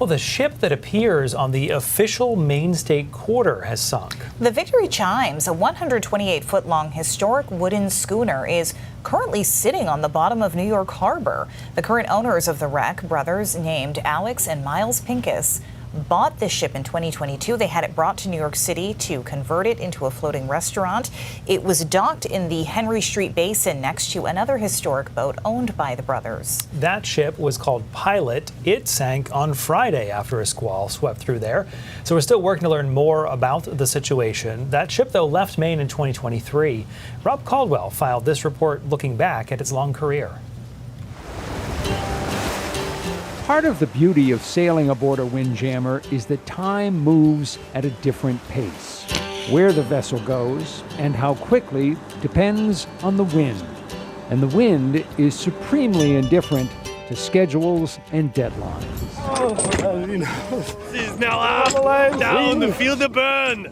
Well, the ship that appears on the official Maine state quarter has sunk. The Victory Chimes, a 128-foot-long historic wooden schooner, is currently sitting on the bottom of New York Harbor. The current owners of the wreck, brothers named Alex and Miles Pincus, bought this ship in 2022. They had it brought to New York City to convert it into a floating restaurant. It was docked in the Henry Street Basin next to another historic boat owned by the brothers. That ship was called Pilot. It sank on Friday after a squall swept through there. So we're still working to learn more about the situation. That ship, though, left Maine in 2023. Rob Caldwell filed this report looking back at its long career. Part of the beauty of sailing aboard a windjammer is that time moves at a different pace. Where the vessel goes and how quickly depends on the wind. And the wind is supremely indifferent to schedules and deadlines. She's now out, down the field of burn.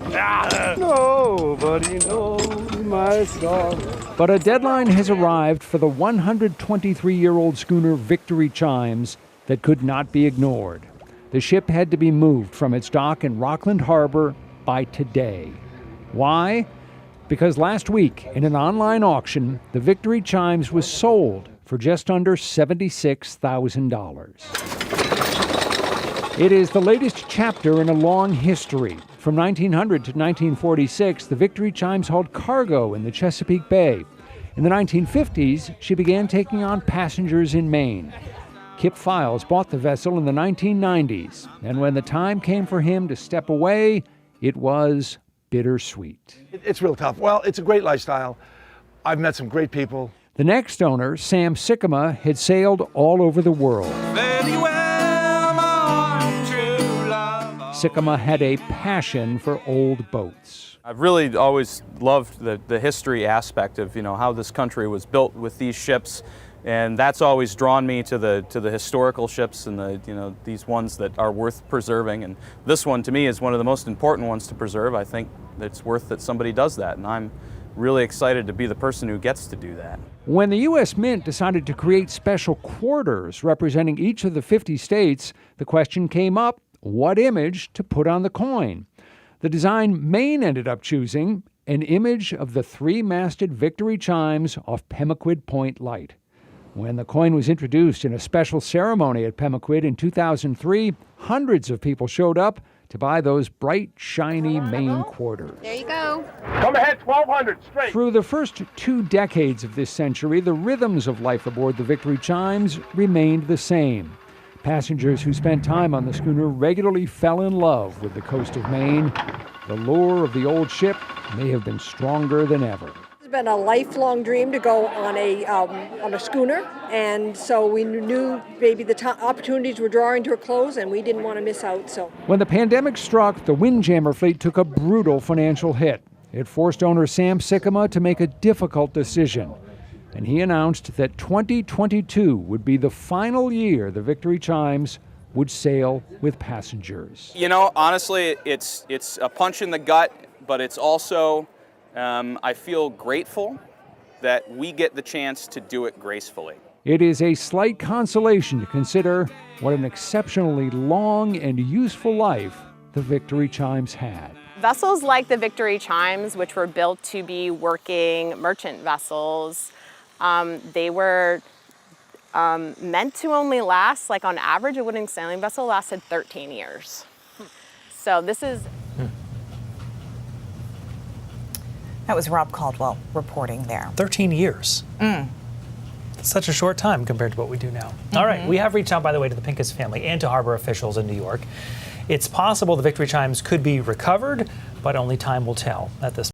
Nobody knows my song. But a deadline has arrived for the 123-year-old schooner Victory Chimes that could not be ignored. The ship had to be moved from its dock in Rockland Harbor by today. Why? Because last week, in an online auction, the Victory Chimes was sold for just under $76,000. It is the latest chapter in a long history. From 1900 to 1946, the Victory Chimes hauled cargo in the Chesapeake Bay. In the 1950s, she began taking on passengers in Maine. Kip Files bought the vessel in the 1990s, and when the time came for him to step away, it was bittersweet. It's real tough. Well, it's a great lifestyle. I've met some great people. The next owner, Sam Sikkema, had sailed all over the world. Sikkema had a passion for old boats. I've really always loved the history aspect of, how this country was built with these ships. And that's always drawn me to the historical ships and these ones that are worth preserving. And this one, to me, is one of the most important ones to preserve. I think it's worth that somebody does that, and I'm really excited to be the person who gets to do that. When the U.S. Mint decided to create special quarters representing each of the 50 states, the question came up, what image to put on the coin? The design Maine ended up choosing, an image of the three-masted Victory Chimes off Pemaquid Point Light. When the coin was introduced in a special ceremony at Pemaquid in 2003, hundreds of people showed up to buy those bright, shiny Maine quarters. There you go. Come ahead, 1,200, straight. Through the first 2 decades of this century, the rhythms of life aboard the Victory Chimes remained the same. Passengers who spent time on the schooner regularly fell in love with the coast of Maine. The lure of the old ship may have been stronger than ever. It's been a lifelong dream to go on a schooner, and so we knew maybe the opportunities were drawing to a close, and we didn't want to miss out. So when the pandemic struck, the windjammer fleet took a brutal financial hit. It forced owner Sam Sikkema to make a difficult decision, and he announced that 2022 would be the final year the Victory Chimes would sail with passengers. Honestly, it's a punch in the gut, but it's also I feel grateful that we get the chance to do it gracefully. It is a slight consolation to consider what an exceptionally long and useful life the Victory Chimes had. Vessels like the Victory Chimes, which were built to be working merchant vessels, they were meant to only last, on average, a wooden sailing vessel lasted 13 years. So this is... That was Rob Caldwell reporting there. 13 years. Such a short time compared to what we do now. All right, we have reached out, by the way, to the Pincus family and to harbor officials in New York. It's possible the Victory Chimes could be recovered, but only time will tell at this